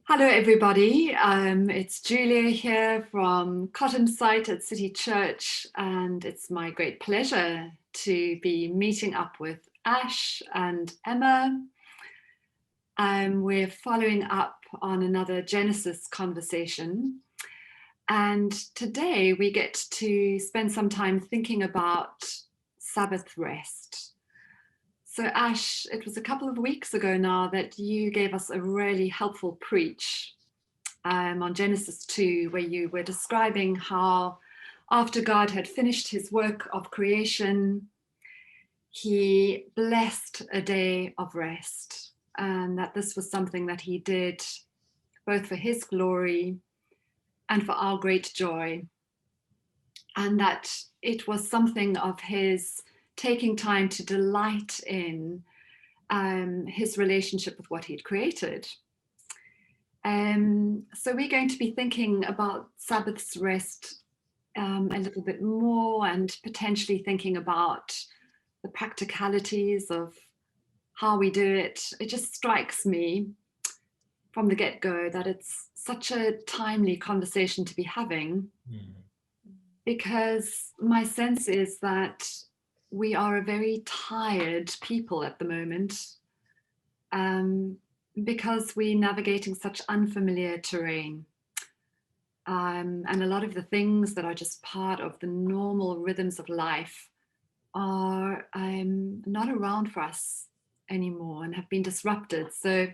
Hello, everybody. It's Julia here from Cotton Site at City Church, and it's my great pleasure to be meeting up with Ash and Emma. We're following up on another Genesis conversation, and today we get to spend some time thinking about Sabbath rest. So, Ash, it was a couple of weeks ago now that you gave us a really helpful preach on Genesis 2, where you were describing how after God had finished his work of creation, he blessed a day of rest, and that this was something that he did both for his glory and for our great joy, and that it was something of his taking time to delight in his relationship with what he'd created. So we're going to be thinking about Sabbath's rest a little bit more, and potentially thinking about the practicalities of how we do it. It just strikes me from the get-go that it's such a timely conversation to be having, because my sense is that we are a very tired people at the moment, because we're navigating such unfamiliar terrain. And a lot of the things that are just part of the normal rhythms of life are not around for us anymore and have been disrupted. So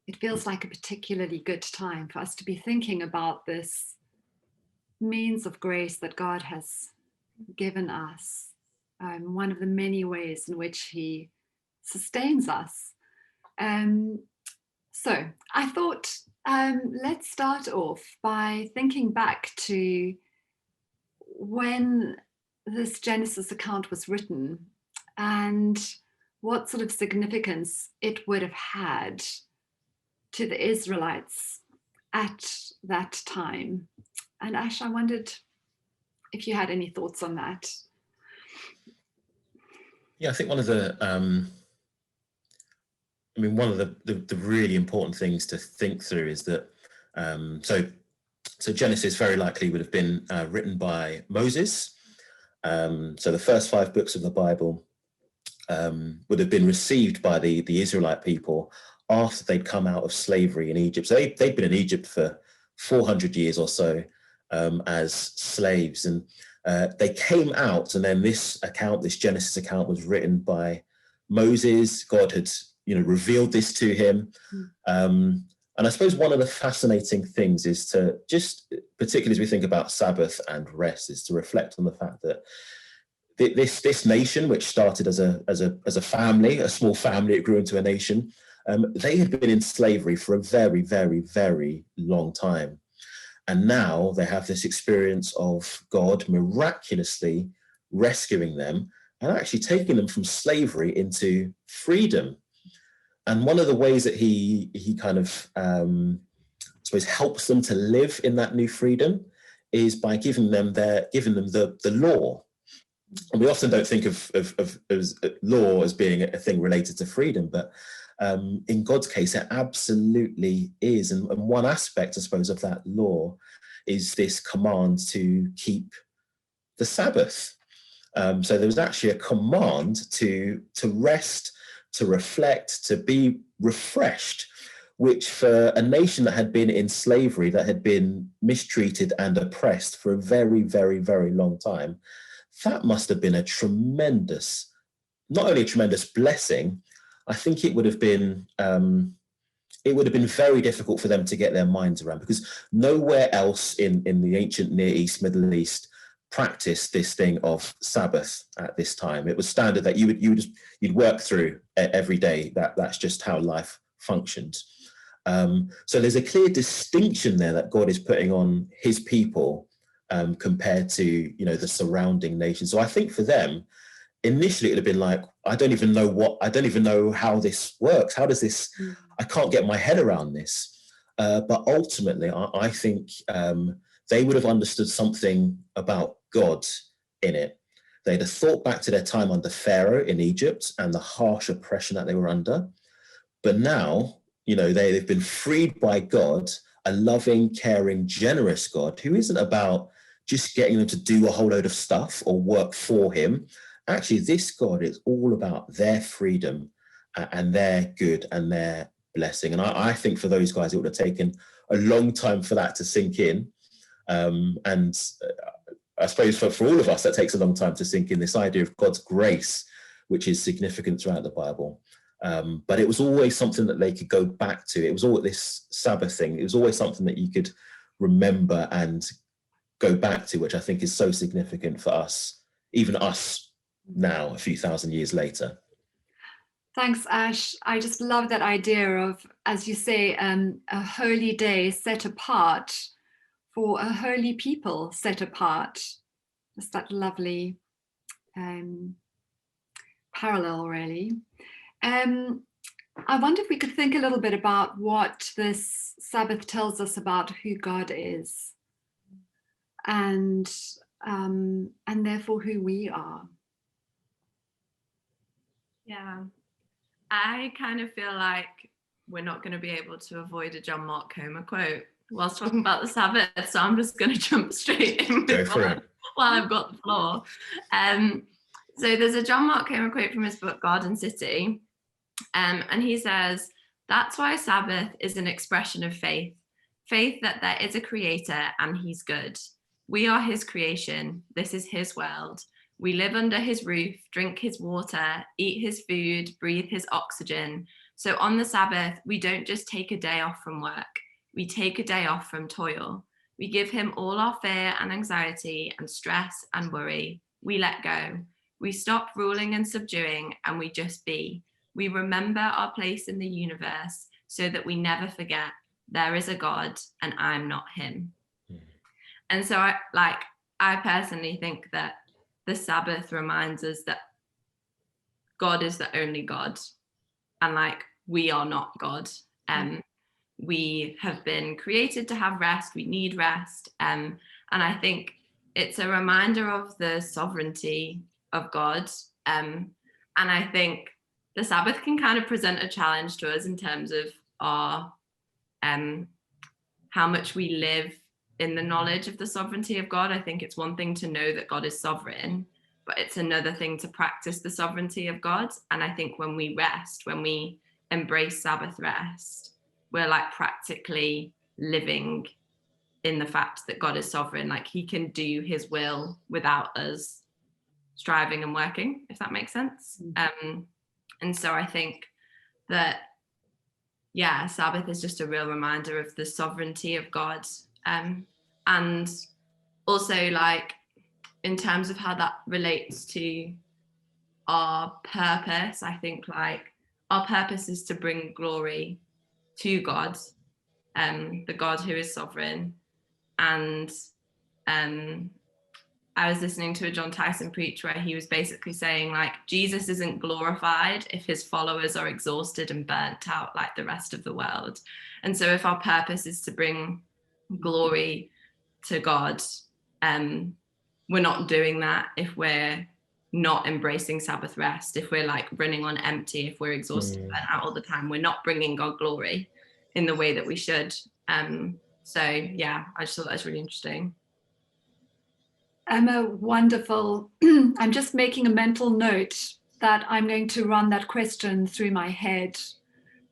it feels like a particularly good time for us to be thinking about this means of grace that God has given us, one of the many ways in which he sustains us. So I thought, let's start off by thinking back to when this Genesis account was written and what sort of significance it would have had to the Israelites at that time. And Ash, I wondered if you had any thoughts on that. Yeah, I think one of the really important things to think through is that so Genesis very likely would have been written by Moses. So the first 5 books of the Bible would have been received by the Israelite people after they'd come out of slavery in Egypt. So they'd been in Egypt for 400 years or so as slaves, and they came out, and then this Genesis account, was written by Moses. God had revealed this to him. And I suppose one of the fascinating things is to just, particularly as we think about Sabbath and rest, is to reflect on the fact that this nation, which started as a family, a small family, it grew into a nation. They had been in slavery for a very, very, very long time. And now they have this experience of God miraculously rescuing them and actually taking them from slavery into freedom. And one of the ways that he kind of, I suppose, helps them to live in that new freedom is by giving them the law. And we often don't think of law as being a thing related to freedom, but in God's case, it absolutely is. And one aspect, I suppose, of that law is this command to keep the Sabbath. So there was actually a command to rest, to reflect, to be refreshed, which for a nation that had been in slavery, that had been mistreated and oppressed for a very, very, very long time, that must have been a tremendous, not only a tremendous blessing, I think it would have been very difficult for them to get their minds around, because nowhere else in the ancient Near East, Middle East, practiced this thing of Sabbath at this time. It was standard that you'd work through every day. That's just how life functioned. So there's a clear distinction there that God is putting on his people compared to the surrounding nations. So I think for them, initially it would have been like, I don't even know how this works. How does this? I can't get my head around this. But ultimately, I think they would have understood something about God in it. They'd have thought back to their time under Pharaoh in Egypt and the harsh oppression that they were under. But now they've been freed by God, a loving, caring, generous God who isn't about just getting them to do a whole load of stuff or work for him. Actually, this God is all about their freedom and their good and their blessing. And I think for those guys, it would have taken a long time for that to sink in. And I suppose for all of us, that takes a long time to sink in, this idea of God's grace, which is significant throughout the Bible. But it was always something that they could go back to. It was all this Sabbath thing. It was always something that you could remember and go back to, which I think is so significant for us, even us now, a few thousand years later. Thanks, Ash. I just love that idea of, as you say, a holy day set apart for a holy people set apart. Just that lovely parallel, really. I wonder if we could think a little bit about what this Sabbath tells us about who God is, and therefore who we are. Yeah, I kind of feel like we're not going to be able to avoid a John Mark Comer quote whilst talking about the Sabbath, so I'm just going to jump straight in Go for it. while I've got the floor. So there's a John Mark Comer quote from his book Garden City, and he says, "That's why Sabbath is an expression of faith that there is a creator and he's good. We are his creation. This is his world. We live under his roof, drink his water, eat his food, breathe his oxygen. So on the Sabbath, we don't just take a day off from work. We take a day off from toil. We give him all our fear and anxiety and stress and worry. We let go. We stop ruling and subduing, and we just be. We remember our place in the universe so that we never forget there is a God and I'm not him." And so I personally think that the Sabbath reminds us that God is the only God, and we are not God. We have been created to have rest. We need rest. And I think it's a reminder of the sovereignty of God. And I think the Sabbath can kind of present a challenge to us in terms of our how much we live in the knowledge of the sovereignty of God. I think it's one thing to know that God is sovereign, but it's another thing to practice the sovereignty of God. And I think when we rest, when we embrace Sabbath rest, we're practically living in the fact that God is sovereign. He can do his will without us striving and working, if that makes sense. And so I think that, yeah, Sabbath is just a real reminder of the sovereignty of God. And also in terms of how that relates to our purpose, I think our purpose is to bring glory to God, the God who is sovereign. And I was listening to a John Tyson preach where he was basically saying Jesus isn't glorified if his followers are exhausted and burnt out like the rest of the world. And so if our purpose is to bring glory to God, we're not doing that if we're not embracing Sabbath rest, if we're running on empty, if we're exhausted and burnt out all the time. We're not bringing God glory in the way that we should. So yeah, I just thought that was really interesting. Emma, wonderful. I'm just making a mental note that I'm going to run that question through my head.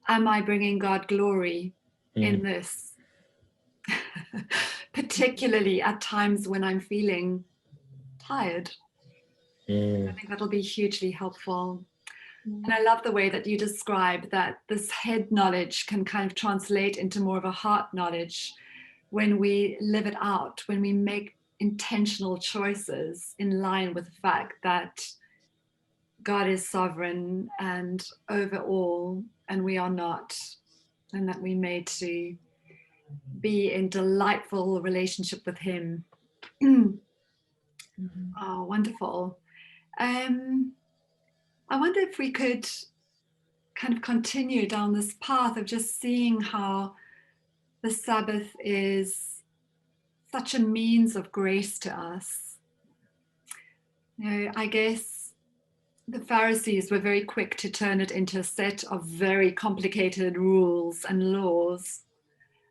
Am I bringing God glory in this? Particularly at times when I'm feeling tired. I think that'll be hugely helpful. And I love the way that you describe that this head knowledge can kind of translate into more of a heart knowledge when we live it out, when we make intentional choices in line with the fact that God is sovereign and over all, and we are not, and that we're made to be in delightful relationship with him. Oh, wonderful. I wonder if we could kind of continue down this path of just seeing how the Sabbath is such a means of grace to us. I guess the Pharisees were very quick to turn it into a set of very complicated rules and laws.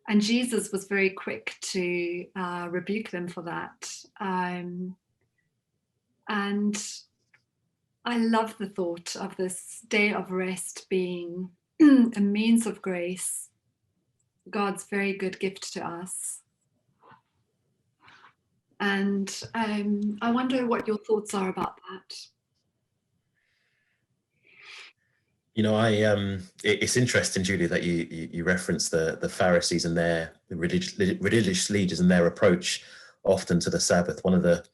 And Jesus was very quick to rebuke them for that. And I love the thought of this day of rest being a means of grace, God's very good gift to us. And I wonder what your thoughts are about that. It's interesting, Julie, that you reference the Pharisees and the religious leaders and their approach often to the Sabbath. One of the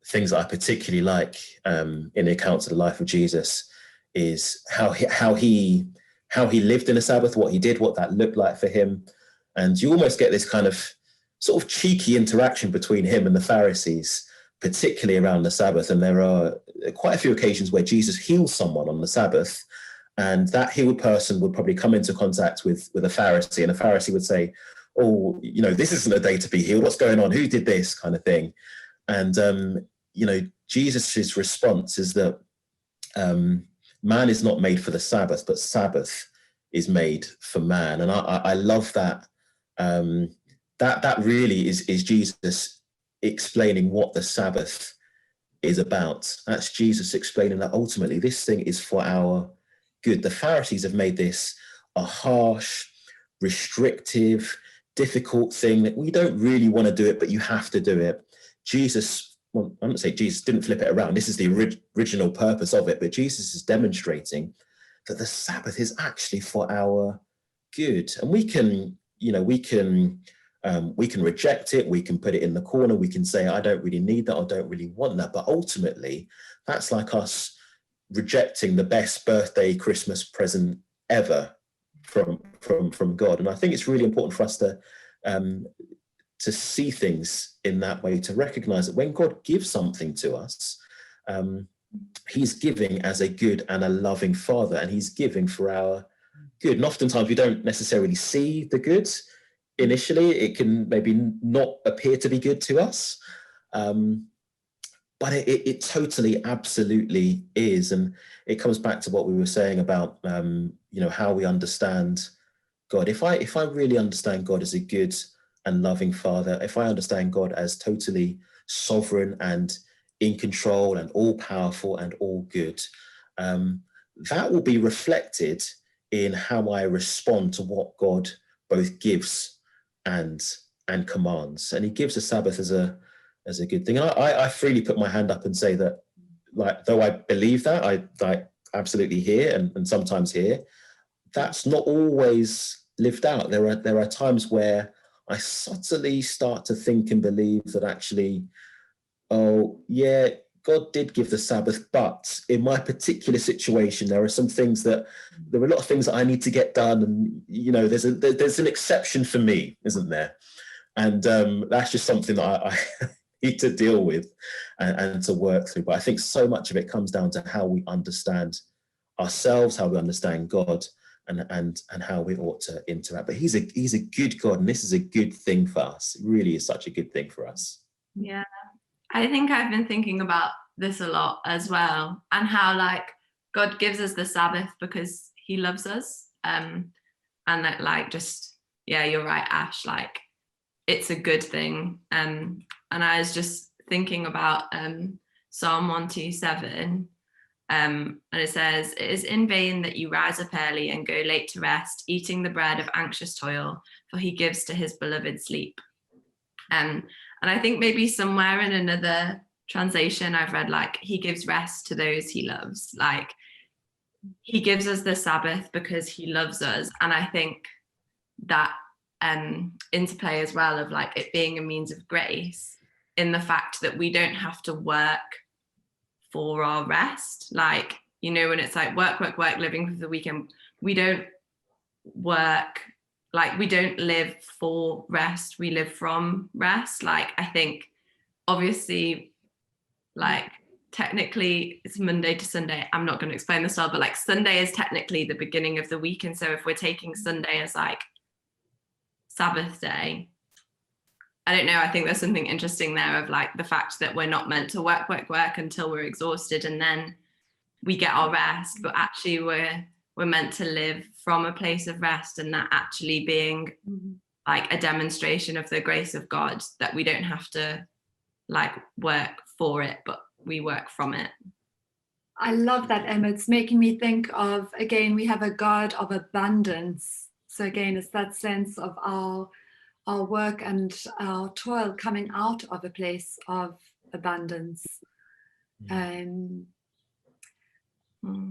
things that I particularly like in the accounts of the life of Jesus is how he lived in the Sabbath, what he did, what that looked like for him, and you almost get this kind of sort of cheeky interaction between him and the Pharisees, particularly around the Sabbath. And there are quite a few occasions where Jesus heals someone on the Sabbath. And that healed person would probably come into contact with a Pharisee, and a Pharisee would say, "Oh, this isn't a day to be healed. What's going on? Who did this?" kind of thing. And Jesus's response is that man is not made for the Sabbath, but Sabbath is made for man. And I love that. That really is Jesus explaining what the Sabbath is about. That's Jesus explaining that ultimately this thing is for our good. The Pharisees have made this a harsh, restrictive, difficult thing that we don't really want to do it, but you have to do it. Jesus, well, I'm not saying Jesus didn't flip it around. This is the original purpose of it, but Jesus is demonstrating that the Sabbath is actually for our good. And we can reject it. We can put it in the corner. We can say, I don't really need that. I don't really want that. But ultimately, that's like us rejecting the best birthday, Christmas present ever from God. And I think it's really important for us to see things in that way, to recognize that when God gives something to us, he's giving as a good and a loving Father, and he's giving for our good. And oftentimes we don't necessarily see the good initially. It can maybe not appear to be good to us. But it totally, absolutely is. And it comes back to what we were saying about, how we understand God. If I really understand God as a good and loving Father, if I understand God as totally sovereign and in control and all powerful and all good, that will be reflected in how I respond to what God both gives and commands. And he gives the Sabbath as a good thing. And I freely put my hand up and say that, like, though I believe that, I absolutely hear and sometimes hear, that's not always lived out. There are times where I subtly start to think and believe that actually, oh yeah, God did give the Sabbath, but in my particular situation, there are a lot of things that I need to get done, and there's an exception for me, isn't there? And that's just something that I need to deal with and to work through. But I think so much of it comes down to how we understand ourselves, how we understand God, and how we ought to interact. But he's a good God, and this is a good thing for us. It really is such a good thing for us. Yeah, I think I've been thinking about this a lot as well, and how like God gives us the Sabbath because he loves us, and that, like, just, yeah, you're right, Ash, like it's a good thing. And I was just thinking about Psalm 127, and it says, "It is in vain that you rise up early and go late to rest, eating the bread of anxious toil, for he gives to his beloved sleep." And I think maybe somewhere in another translation I've read, like, he gives rest to those he loves. Like, he gives us the Sabbath because he loves us. And I think that interplay as well of like it being a means of grace, in the fact that we don't have to work for our rest. Like, when it's like work, living for the weekend, we don't work, like we don't live for rest, we live from rest. Like, I think obviously, like, technically it's Monday to Sunday. I'm not going to explain this all, but like Sunday is technically the beginning of the week. And so if we're taking Sunday as like Sabbath day, I don't know, I think there's something interesting there of like the fact that we're not meant to work until we're exhausted, and then we get our rest, but actually we're meant to live from a place of rest, and that actually being like a demonstration of the grace of God, that we don't have to like work for it, but we work from it. I love that, Emma. It's making me think of, again, we have a God of abundance. So again, it's that sense of our work and our toil coming out of a place of abundance.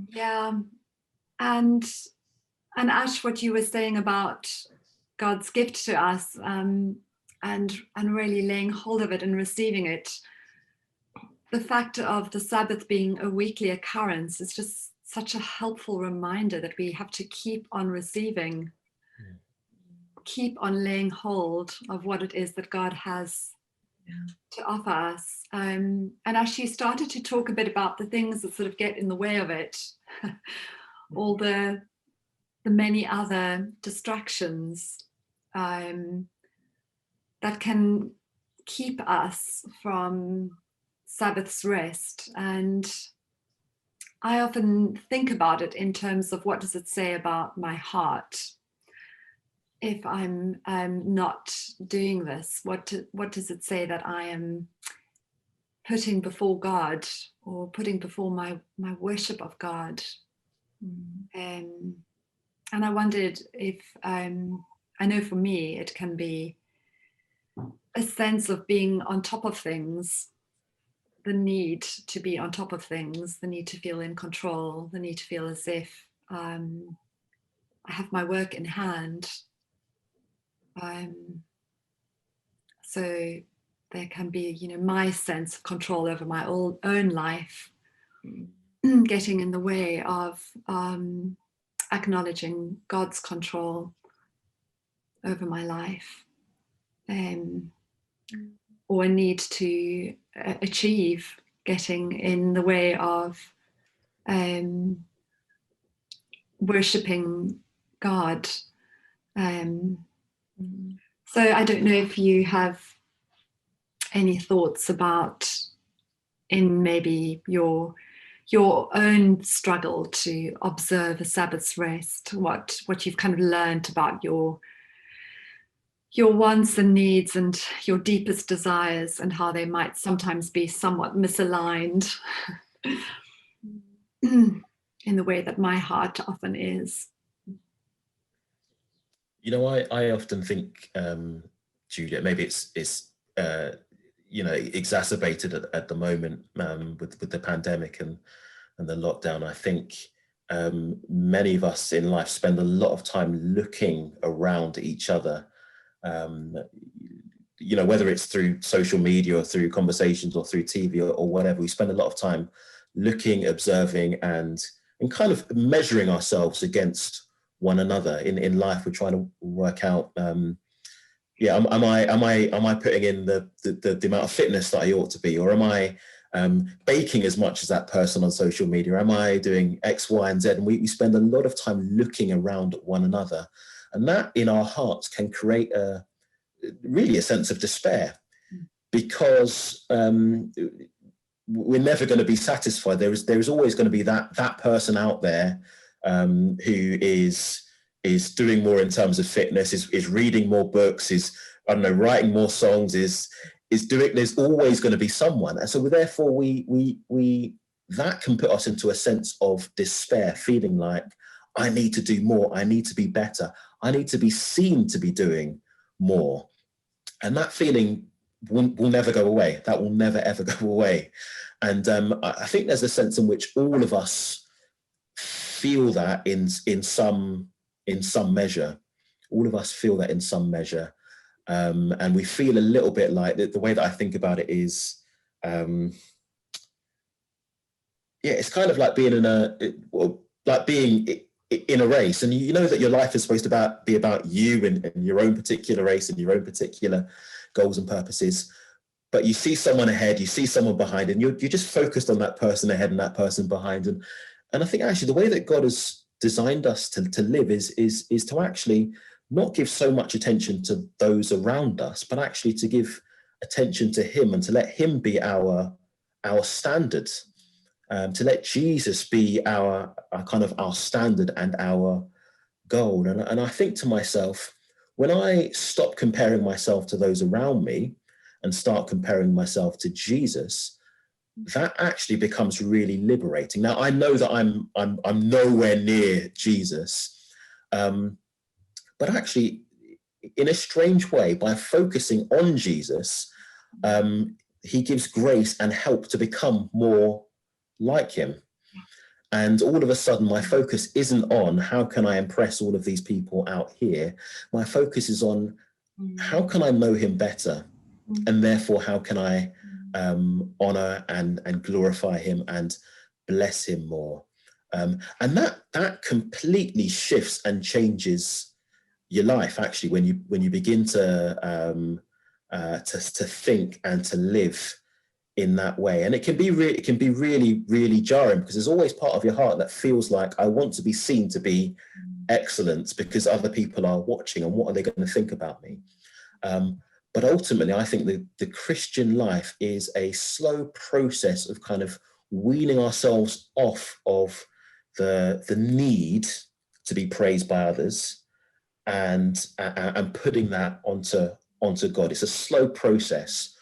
Yeah. And Ash, what you were saying about God's gift to us, and really laying hold of it and receiving it. The fact of the Sabbath being a weekly occurrence is just such a helpful reminder that we have to keep on receiving, keep on laying hold of what it is that God has to offer us. And as you started to talk a bit about the things that sort of get in the way of it, all the many other distractions that can keep us from Sabbath's rest. And I often think about it in terms of, what does it say about my heart if I'm not doing this? What does it say that I am putting before God, or putting before my worship of God? And I wondered if, I know for me it can be a sense of being on top of things, the need to be on top of things, the need to feel in control, the need to feel as if I have my work in hand. So there can be, my sense of control over my own life getting in the way of acknowledging God's control over my life, or a need to achieve getting in the way of worshipping God. So I don't know if you have any thoughts about, in maybe your own struggle to observe a Sabbath's rest, what you've kind of learned about your wants and needs and your deepest desires, and how they might sometimes be somewhat misaligned in the way that my heart often is. I often think, Julia, maybe it's exacerbated at the moment with the pandemic and the lockdown. I think many of us in life spend a lot of time looking around each other, whether it's through social media or through conversations or through TV or whatever. We spend a lot of time looking, observing, and kind of measuring ourselves against one another in life. We're trying to work out, am I putting in the amount of fitness that I ought to be, or am I baking as much as that person on social media? Am I doing X, Y, and Z? And we spend a lot of time looking around at one another, and that in our hearts can create really a sense of despair, because we're never going to be satisfied. There is always going to be that person out there who is doing more in terms of fitness, is reading more books, is, I don't know, writing more songs, is doing. There's always going to be someone, and so therefore we that can put us into a sense of despair, feeling like I need to do more, I need to be better, I need to be seen to be doing more, and that feeling will never go away. That will never ever go away, and I think there's a sense in which all of us feel that in some measure. All of us feel that in some measure, and we feel a little bit like the way that I think about it is, it's kind of like being in a race, and you know that your life is supposed to be about you and your own particular race and your own particular goals and purposes. But you see someone ahead, you see someone behind, and you're just focused on that person ahead and that person behind. And I think actually the way that God has designed us to live is to actually not give so much attention to those around us, but actually to give attention to Him and to let Him be our standard. to let Jesus be our kind of our standard and our goal. And I think to myself, when I stop comparing myself to those around me and start comparing myself to Jesus, that actually becomes really liberating. Now, I know that I'm nowhere near Jesus, but actually, in a strange way, by focusing on Jesus, he gives grace and help to become more like him. And all of a sudden, my focus isn't on how can I impress all of these people out here. My focus is on how can I know him better? And therefore, how can I honor and glorify him and bless him more? And that completely shifts and changes your life, actually, when you begin to think and to live in that way. And it can be really, really jarring, because there's always part of your heart that feels like, I want to be seen to be excellent because other people are watching, and what are they going to think about me? But ultimately, I think the Christian life is a slow process of kind of weaning ourselves off of the need to be praised by others, and putting that onto God. It's a slow process,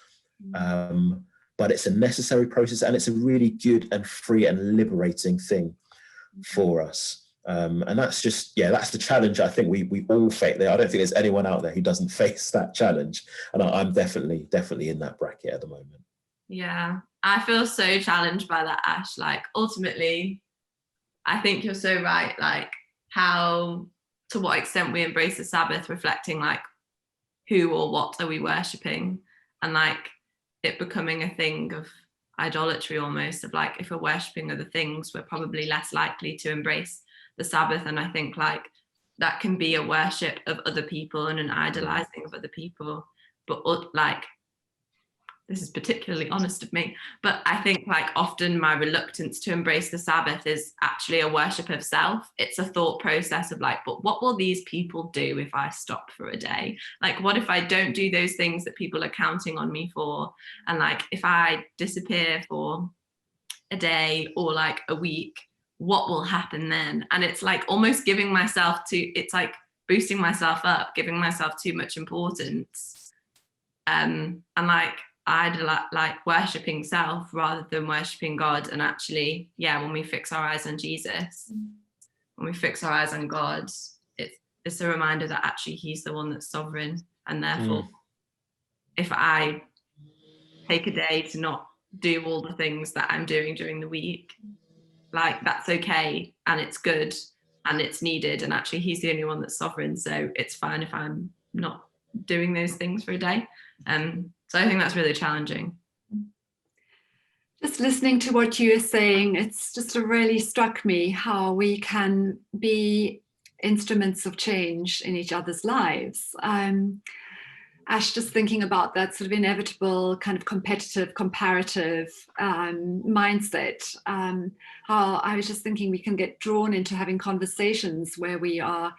but it's a necessary process, and it's a really good and free and liberating thing for us. And that's just, that's the challenge I think we all face. I don't think there's anyone out there who doesn't face that challenge. And I'm definitely in that bracket at the moment. Yeah, I feel so challenged by that, Ash. Like, ultimately, I think you're so right. Like, how, to what extent we embrace the Sabbath, reflecting like who or what are we worshipping, and like it becoming a thing of idolatry almost, of like, if we're worshipping other things, we're probably less likely to embrace the Sabbath. And I think like that can be a worship of other people and an idolizing of other people. But like, this is particularly honest of me, but I think like often my reluctance to embrace the Sabbath is actually a worship of self. It's a thought process of like, but what will these people do if I stop for a day? Like, what if I don't do those things that people are counting on me for? And like, if I disappear for a day or like a week, what will happen then? And it's like almost giving myself it's like boosting myself up, giving myself too much importance. And like, I'd like worshipping self rather than worshipping God. And actually, when we fix our eyes on Jesus, when we fix our eyes on God, it's a reminder that actually he's the one that's sovereign. And therefore, if I take a day to not do all the things that I'm doing during the week, like, that's okay, and it's good, and it's needed, and actually he's the only one that's sovereign, so it's fine if I'm not doing those things for a day. So I think that's really challenging. Just listening to what you are saying, it's just really struck me how we can be instruments of change in each other's lives. Ash, just thinking about that sort of inevitable kind of competitive, comparative mindset, how I was just thinking we can get drawn into having conversations where we are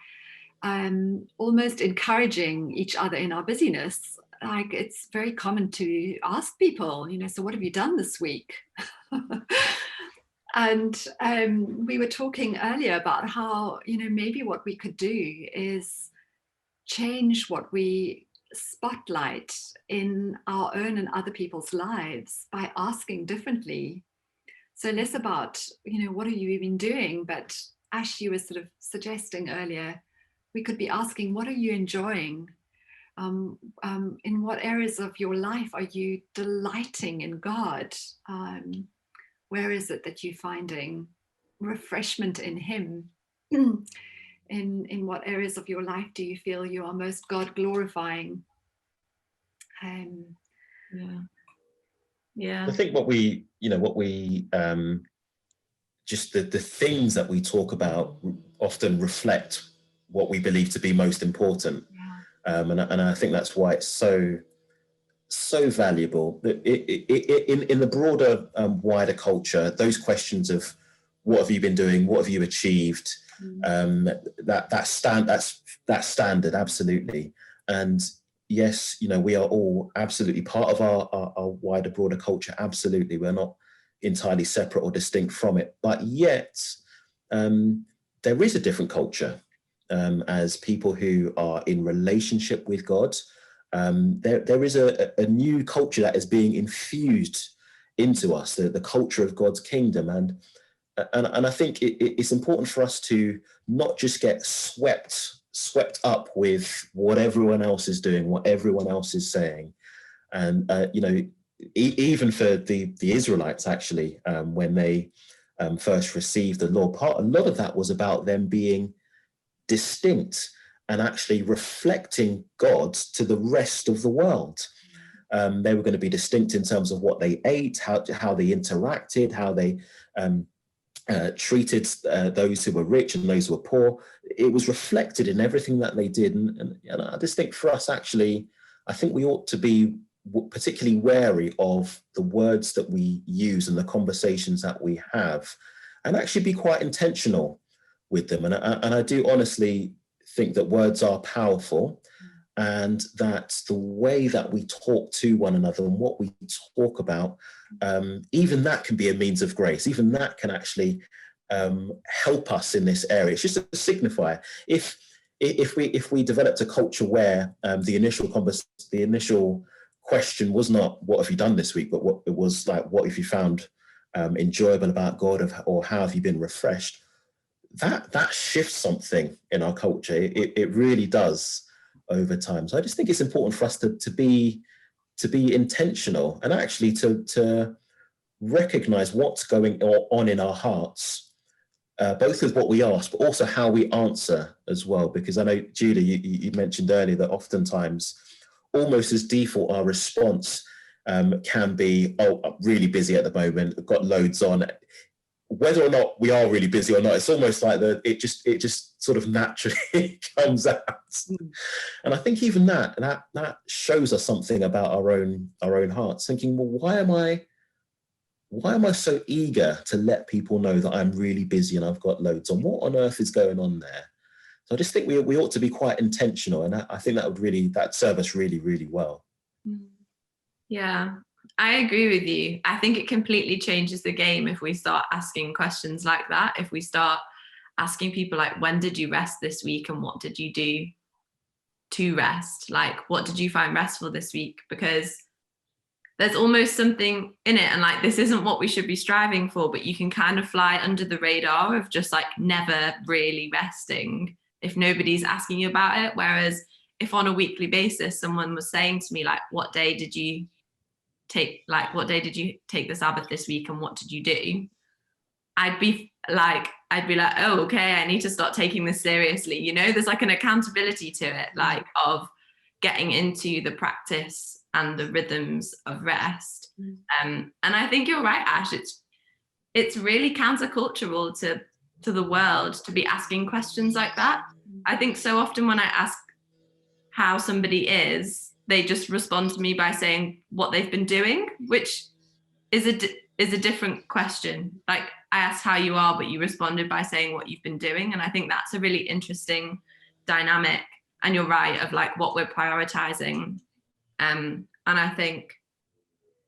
almost encouraging each other in our busyness. Like, it's very common to ask people, so what have you done this week? And we were talking earlier about how, maybe what we could do is change what we spotlight in our own and other people's lives by asking differently. So less about, what have you been doing? But Ash, you were sort of suggesting earlier, we could be asking, what are you enjoying? In what areas of your life are you delighting in God? Where is it that you're finding refreshment in him? In what areas of your life do you feel you are most God glorifying? I think what we just the things that we talk about often reflect what we believe to be most important. And I think that's why it's so valuable. In the broader, wider culture, those questions of what have you been doing, what have you achieved, that's standard, absolutely. And yes, we are all absolutely part of our wider, broader culture. Absolutely, we're not entirely separate or distinct from it, but yet there is a different culture as people who are in relationship with God. There is a new culture that is being infused into us, the culture of God's kingdom. And I think it's important for us to not just get swept up with what everyone else is doing, what everyone else is saying. And, even for the Israelites, actually, when they first received the law, a lot of that was about them being distinct and actually reflecting God to the rest of the world. They were going to be distinct in terms of what they ate, how they interacted, how they treated those who were rich and those who were poor. It was reflected in everything that they did. And I just think for us, actually, I think we ought to be particularly wary of the words that we use and the conversations that we have, and actually be quite intentional with them. And I do honestly think that words are powerful, and that the way that we talk to one another and what we talk about, even that can be a means of grace. Even that can actually help us in this area. It's just a signifier. If we developed a culture where the initial question was not "what have you done this week," but what it was like, "what have you found enjoyable about God," or "how have you been refreshed," that shifts something in our culture. It really does over time. So I just think it's important for us to be intentional and actually to recognize what's going on in our hearts, both with what we ask, but also how we answer as well. Because I know, Julie, you mentioned earlier that oftentimes, almost as default, our response can be, "Oh, I'm really busy at the moment, I've got loads on." Whether or not we are really busy or not, it's almost like it just sort of naturally comes out. And I think even that shows us something about our own hearts, thinking, well, why am I so eager to let people know that I'm really busy and I've got loads on? What on earth is going on there? So I just think we ought to be quite intentional, and I think that serve us really, really well. Yeah, I agree with you. I think it completely changes the game if we start asking questions like that. If we start asking people like, when did you rest this week and what did you do to rest? Like, what did you find restful this week? Because there's almost something in it, and like, this isn't what we should be striving for, but you can kind of fly under the radar of just like never really resting if nobody's asking you about it. Whereas if on a weekly basis someone was saying to me like, what day did you take the Sabbath this week and what did you do? I'd be like, oh, okay, I need to start taking this seriously. There's like an accountability to it, like of getting into the practice and the rhythms of rest. And I think you're right, Ash. It's really countercultural to the world to be asking questions like that. I think so often when I ask how somebody is, they just respond to me by saying what they've been doing, which is a different question. Like, I asked how you are, but you responded by saying what you've been doing. And I think that's a really interesting dynamic. And you're right, of like what we're prioritizing. And I think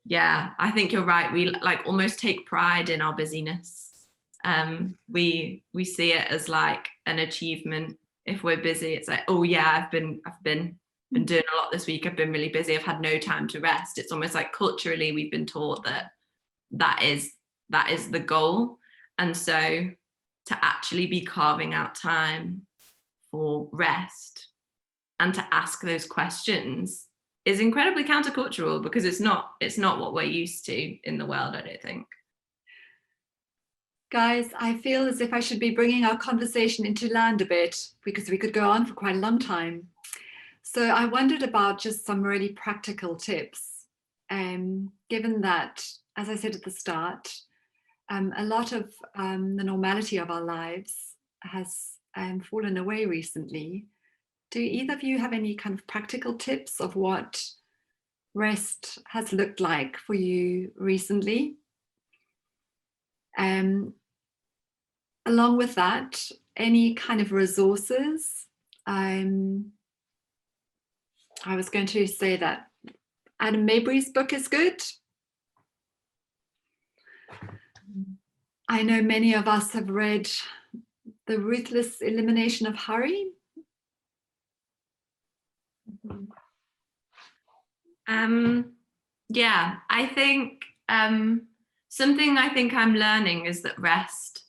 you're right. We like almost take pride in our busyness. We see it as like an achievement. If we're busy, it's like, oh yeah, I've been doing a lot this week. I've been really busy. I've had no time to rest. It's almost like culturally we've been taught that is the goal. And so to actually be carving out time for rest and to ask those questions is incredibly countercultural, because it's not what we're used to in the world, I don't think. Guys, I feel as if I should be bringing our conversation into land a bit, because we could go on for quite a long time. So I wondered about just some really practical tips, given that, as I said at the start, a lot of the normality of our lives has fallen away recently. Do either of you have any kind of practical tips of what rest has looked like for you recently? Along with that, any kind of resources? I was going to say that Adam Mabry's book is good. I know many of us have read The Ruthless Elimination of Hurry. Yeah, I think something I think I'm learning is that rest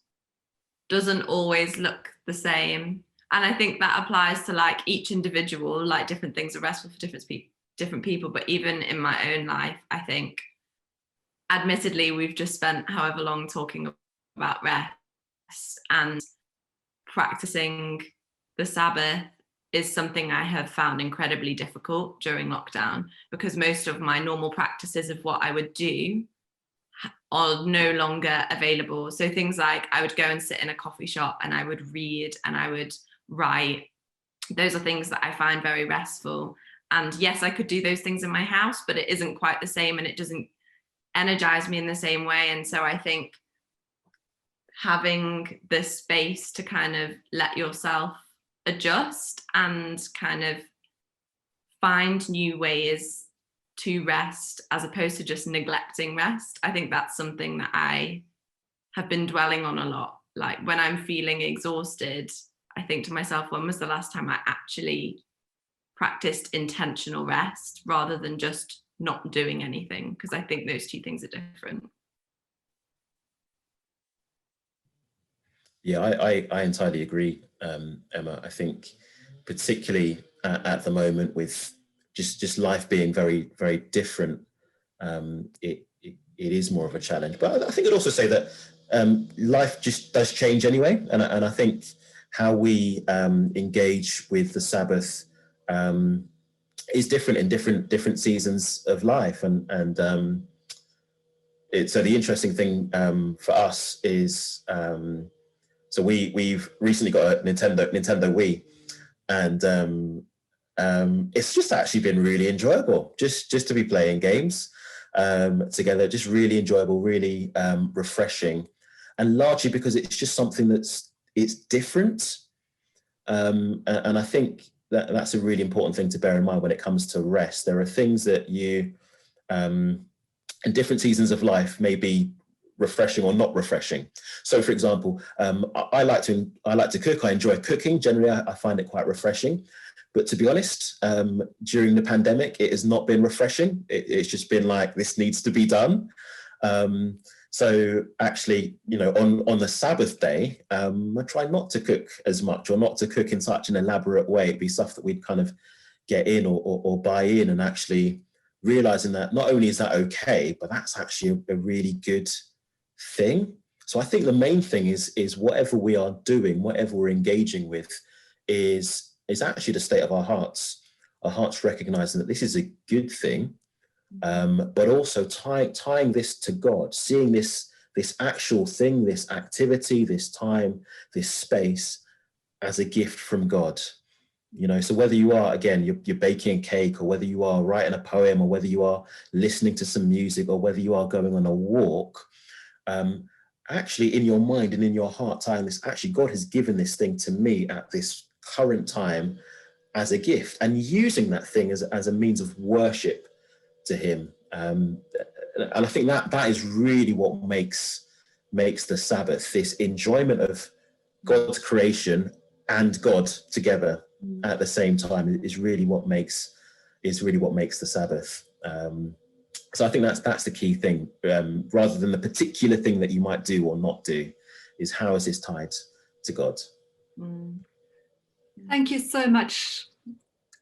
doesn't always look the same. And I think that applies to like each individual, like different things are restful for different people. But even in my own life, I think, admittedly, we've just spent however long talking about rest, and practicing the Sabbath is something I have found incredibly difficult during lockdown, because most of my normal practices of what I would do are no longer available. So things like I would go and sit in a coffee shop and I would read and I would write. Those are things that I find very restful. And yes, I could do those things in my house, but it isn't quite the same and it doesn't energize me in the same way. And so I think having the space to kind of let yourself adjust and kind of find new ways to rest as opposed to just neglecting rest. I think that's something that I have been dwelling on a lot. Like when I'm feeling exhausted, I think to myself, when was the last time I actually practiced intentional rest rather than just not doing anything? Because I think those two things are different. Yeah, I entirely agree, Emma. I think particularly at the moment with just life being very, very different, it is more of a challenge. But I think I'd also say that life just does change anyway. And I think how we engage with the Sabbath is different in different seasons of life. So the interesting thing for us is, so we've recently got a Nintendo Wii, and it's just actually been really enjoyable just to be playing games together. Just really enjoyable, really refreshing, and largely because it's just something it's different. And I think that's a really important thing to bear in mind when it comes to rest. There are things that you in different seasons of life may be refreshing or not refreshing. So, for example, I like to cook. I enjoy cooking. Generally, I find it quite refreshing. But to be honest, during the pandemic, it has not been refreshing. It's just been like, this needs to be done. So actually, on the Sabbath day, I try not to cook as much, or not to cook in such an elaborate way. It'd be stuff that we'd kind of get in or buy in, and actually realizing that not only is that okay, but that's actually a really good thing. So I think the main thing is whatever we are doing, whatever we're engaging with, is actually the state of our hearts recognizing that this is a good thing, but also tying this to God, seeing this actual thing, this activity, this time, this space as a gift from God. So whether you are, again, you're baking a cake, or whether you are writing a poem, or whether you are listening to some music, or whether you are going on a walk, actually in your mind and in your heart, tying this, actually God has given this thing to me at this current time as a gift, and using that thing as a means of worship to him. And I think that is really what makes the Sabbath, this enjoyment of God's creation and God together at the same time, is really what makes the Sabbath. So I think that's the key thing, rather than the particular thing that you might do or not do, is how is this tied to God. Thank you so much,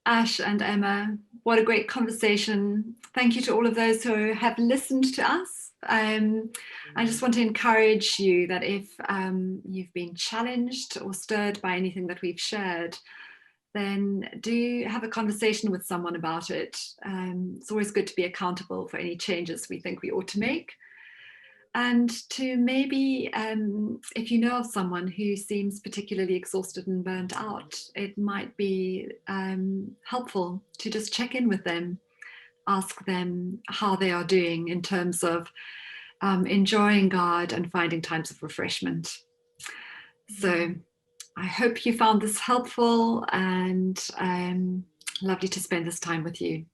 Ash and Emma. What a great conversation. Thank you to all of those who have listened to us. I just want to encourage you that if you've been challenged or stirred by anything that we've shared, then do have a conversation with someone about it. It's always good to be accountable for any changes we think we ought to make. And to maybe, if you know of someone who seems particularly exhausted and burnt out, it might be helpful to just check in with them, ask them how they are doing in terms of enjoying God and finding times of refreshment. So I hope you found this helpful, and lovely to spend this time with you.